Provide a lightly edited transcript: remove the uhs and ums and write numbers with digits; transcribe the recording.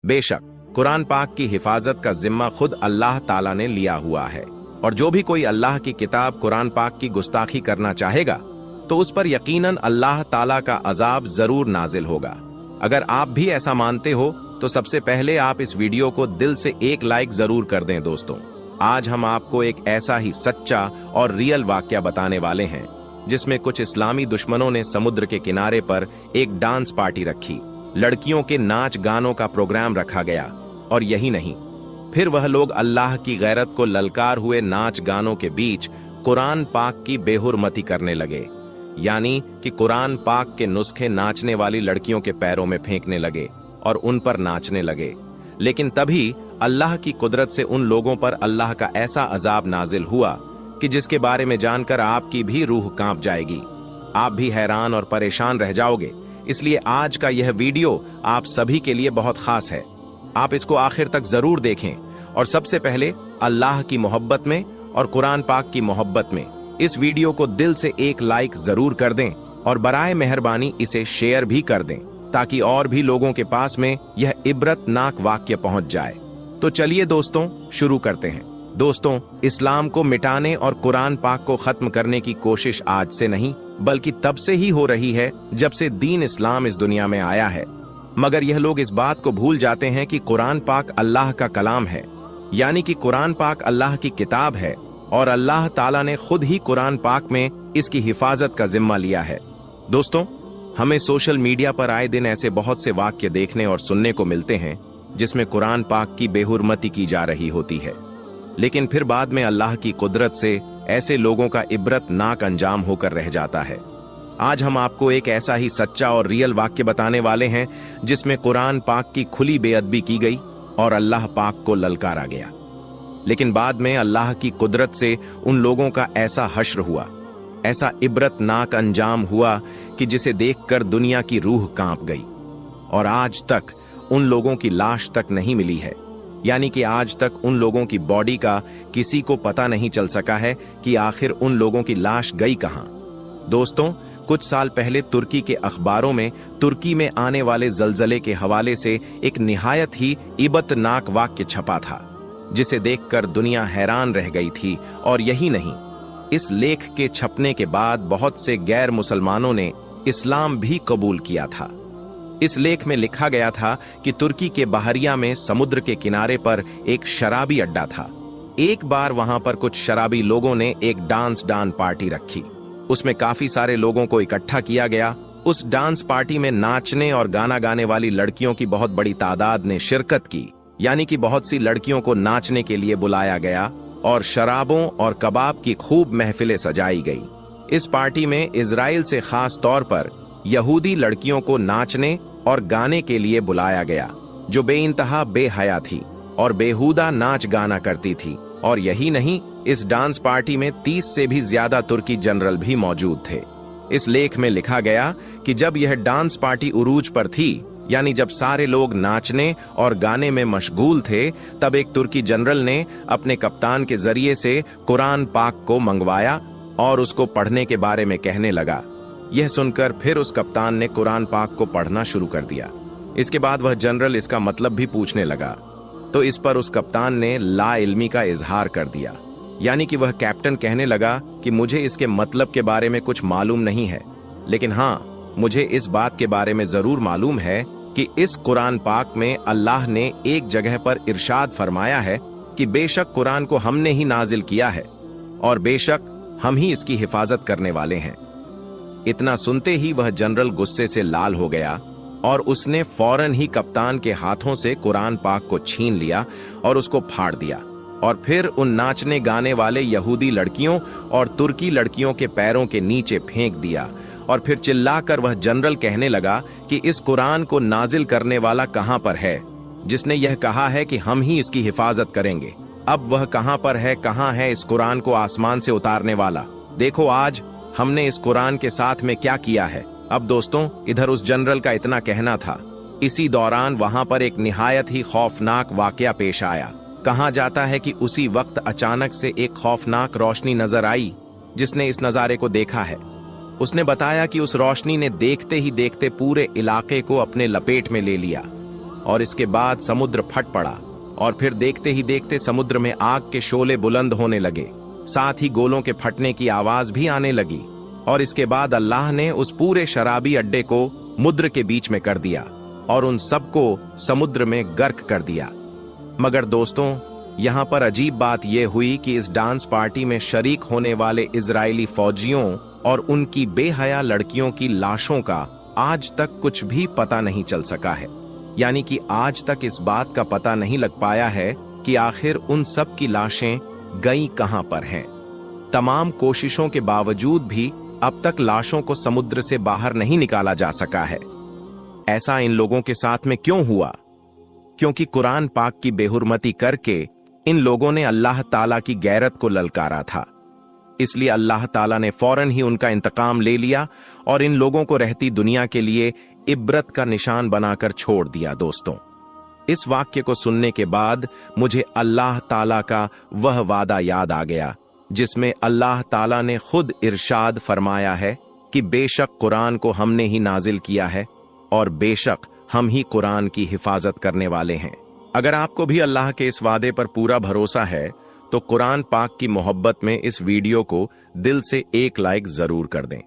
बेशक कुरान पाक की हिफाजत का जिम्मा खुद अल्लाह ताला ने लिया हुआ है, और जो भी कोई अल्लाह की किताब कुरान पाक की गुस्ताखी करना चाहेगा तो उस पर यकीनन अल्लाह ताला का अजाब जरूर नाजिल होगा। अगर आप भी ऐसा मानते हो तो सबसे पहले आप इस वीडियो को दिल से एक लाइक जरूर कर दें। दोस्तों, आज हम आपको एक ऐसा ही सच्चा और रियल वाकया बताने वाले हैं जिसमें कुछ इस्लामी दुश्मनों ने समुद्र के किनारे पर एक डांस पार्टी रखी, लड़कियों के नाच गानों का प्रोग्राम रखा गया, और यही नहीं, फिर वह लोग अल्लाह की गैरत को ललकार हुए नाच गानों के बीच कुरान पाक की बेहुरमती करने लगे, यानी कि कुरान पाक के नुस्खे नाचने वाली लड़कियों के पैरों में फेंकने लगे और उन पर नाचने लगे। लेकिन तभी अल्लाह की कुदरत से उन लोगों पर अल्लाह का ऐसा अजाब नाजिल हुआ कि जिसके बारे में जानकर आपकी भी रूह कांप जाएगी। आप भी हैरान और परेशान रह जाओगे। इसलिए आज का यह वीडियो आप सभी के लिए बहुत खास है। आप इसको आखिर तक जरूर देखें, और सबसे पहले अल्लाह की मोहब्बत में और कुरान पाक की मोहब्बत में इस वीडियो को दिल से एक लाइक जरूर कर दें, और बराए मेहरबानी इसे शेयर भी कर दें ताकि और भी लोगों के पास में यह इबरतनाक वाक्य पहुंच जाए। तो चलिए दोस्तों, शुरू करते हैं। दोस्तों, इस्लाम को मिटाने और कुरान पाक को खत्म करने की कोशिश आज से नहीं बल्कि तब से ही हो रही है जब से दीन इस्लाम इस दुनिया में आया है। मगर यह लोग इस बात को भूल जाते हैं कि कुरान पाक अल्लाह का कलाम है, यानी कि कुरान पाक अल्लाह की किताब है, और अल्लाह ताला ने खुद ही कुरान पाक में इसकी हिफाजत का जिम्मा लिया है। दोस्तों, हमें सोशल मीडिया पर आए दिन ऐसे बहुत से वाक्य देखने और सुनने को मिलते हैं जिसमें कुरान पाक की बेहुरमती की जा रही होती है, लेकिन फिर बाद में अल्लाह की कुदरत से ऐसे लोगों का इबरतनाक अंजाम होकर रह जाता है। आज हम आपको एक ऐसा ही सच्चा और रियल वाक्य बताने वाले हैं जिसमें कुरान पाक की खुली बेअदबी की गई और अल्लाह पाक को ललकारा गया, लेकिन बाद में अल्लाह की कुदरत से उन लोगों का ऐसा हश्र हुआ, ऐसा इबरतनाक अंजाम हुआ कि जिसे देखकर दुनिया की रूह कांप गई, और आज तक उन लोगों की लाश तक नहीं मिली है। यानी कि आज तक उन लोगों की बॉडी का किसी को पता नहीं चल सका है कि आखिर उन लोगों की लाश गई कहां। दोस्तों, कुछ साल पहले तुर्की के अखबारों में तुर्की में आने वाले जलजले के हवाले से एक निहायत ही इबतनाक वाक्य छपा था जिसे देखकर दुनिया हैरान रह गई थी। और यही नहीं, इस लेख के छपने के बाद बहुत से गैर मुसलमानों ने इस्लाम भी कबूल किया था। इस लेख में लिखा गया था कि तुर्की के बहरिया में समुद्र के किनारे पर एक शराबी अड्डा था। एक बार वहां पर कुछ शराबी लोगों ने एक डांस पार्टी रखी। उसमें काफी सारे लोगों को इकट्ठा किया गया। उस डांस पार्टी में नाचने और गाना गाने वाली लड़कियों की बहुत बड़ी तादाद ने शिरकत की, यानी कि बहुत सी लड़कियों को नाचने के लिए बुलाया गया और शराबों और कबाब की खूब महफिलें सजाई गई। इस पार्टी में इजराइल से खास तौर पर यहूदी लड़कियों को नाचने और गाने के लिए बुलाया गया, जो बेइंतहा बेहया थी और बेहुदा नाच गाना करती थी। और यही नहीं, इस डांस पार्टी में 30 से भी ज्यादा तुर्की जनरल भी मौजूद थे। इस लेख में लिखा गया कि जब यह डांस पार्टी उरूज पर थी, यानी जब सारे लोग नाचने और गाने में मशगूल थे, तब एक तुर्की जनरल ने अपने कप्तान के जरिए से कुरान पाक को मंगवाया और उसको पढ़ने के बारे में कहने लगा। यह सुनकर फिर उस कप्तान ने कुरान पाक को पढ़ना शुरू कर दिया। इसके बाद वह जनरल इसका मतलब भी पूछने लगा, तो इस पर उस कप्तान ने ला इल्मी का इजहार कर दिया, यानी कि वह कैप्टन कहने लगा कि मुझे इसके मतलब के बारे में कुछ मालूम नहीं है, लेकिन हाँ, मुझे इस बात के बारे में जरूर मालूम है कि इस कुरान पाक में अल्लाह ने एक जगह पर इरशाद फरमाया है कि बेशक कुरान को हमने ही नाजिल किया है और बेशक हम ही इसकी हिफाजत करने वाले हैं। इतना सुनते ही वह जनरल गुस्से से लाल हो गया और उसने फौरन ही कप्तान के हाथों से कुरान पाक को छीन लिया और उसको फाड़ दिया, और फिर उन नाचने गाने वाले यहूदी लड़कियों और तुर्की लड़कियों के पैरों के नीचे फेंक दिया। और फिर चिल्लाकर वह जनरल कहने लगा कि इस कुरान को नाजिल करने वाला कहां पर है, जिसने यह कहा है कि हम ही इसकी हिफाजत करेंगे। अब वह कहां पर है, कहां है इस कुरान को आसमान से उतारने वाला? देखो आज हमने इस कुरान के साथ में क्या किया है। अब दोस्तों, इधर उस जनरल का इतना कहना था, इसी दौरान वहां पर एक निहायत ही खौफनाक वाकया पेश आया। कहा जाता है कि उसी वक्त अचानक से एक खौफनाक रोशनी नजर आई। जिसने इस नजारे को देखा है उसने बताया कि उस रोशनी ने देखते ही देखते पूरे इलाके को अपने लपेट में ले लिया। और इसके बाद समुद्र फट पड़ा और फिर देखते ही देखते समुद्र में आग के शोले बुलंद होने लगे, साथ ही गोलों के फटने की आवाज भी आने लगी। और इसके बाद अल्लाह ने उस पूरे शराबी अड्डे को मुद्र के बीच में कर दिया और उन सबको समुद्र में गर्क कर दिया। मगर दोस्तों, यहाँ पर अजीब बात यह हुई कि इस डांस पार्टी में शरीक होने वाले इजरायली फौजियों और उनकी बेहया लड़कियों की लाशों का आज तक कुछ भी पता नहीं चल सका है। यानी कि आज तक इस बात का पता नहीं लग पाया है कि आखिर उन सब की लाशें गई कहां पर हैं। तमाम कोशिशों के बावजूद भी अब तक लाशों को समुद्र से बाहर नहीं निकाला जा सका है। ऐसा इन लोगों के साथ में क्यों हुआ? क्योंकि कुरान पाक की बेहुरमती करके इन लोगों ने अल्लाह ताला की गैरत को ललकारा था। इसलिए अल्लाह ताला ने फौरन ही उनका इंतकाम ले लिया और इन लोगों को रहती दुनिया के लिए इब्रत का निशान बनाकर छोड़ दिया। दोस्तों, इस वाक्य को सुनने के बाद मुझे अल्लाह ताला का वह वादा याद आ गया जिसमें अल्लाह ताला ने खुद इरशाद फरमाया है कि बेशक कुरान को हमने ही नाजिल किया है और बेशक हम ही कुरान की हिफाजत करने वाले हैं। अगर आपको भी अल्लाह के इस वादे पर पूरा भरोसा है तो कुरान पाक की मोहब्बत में इस वीडियो को दिल से एक लाइक जरूर कर दें।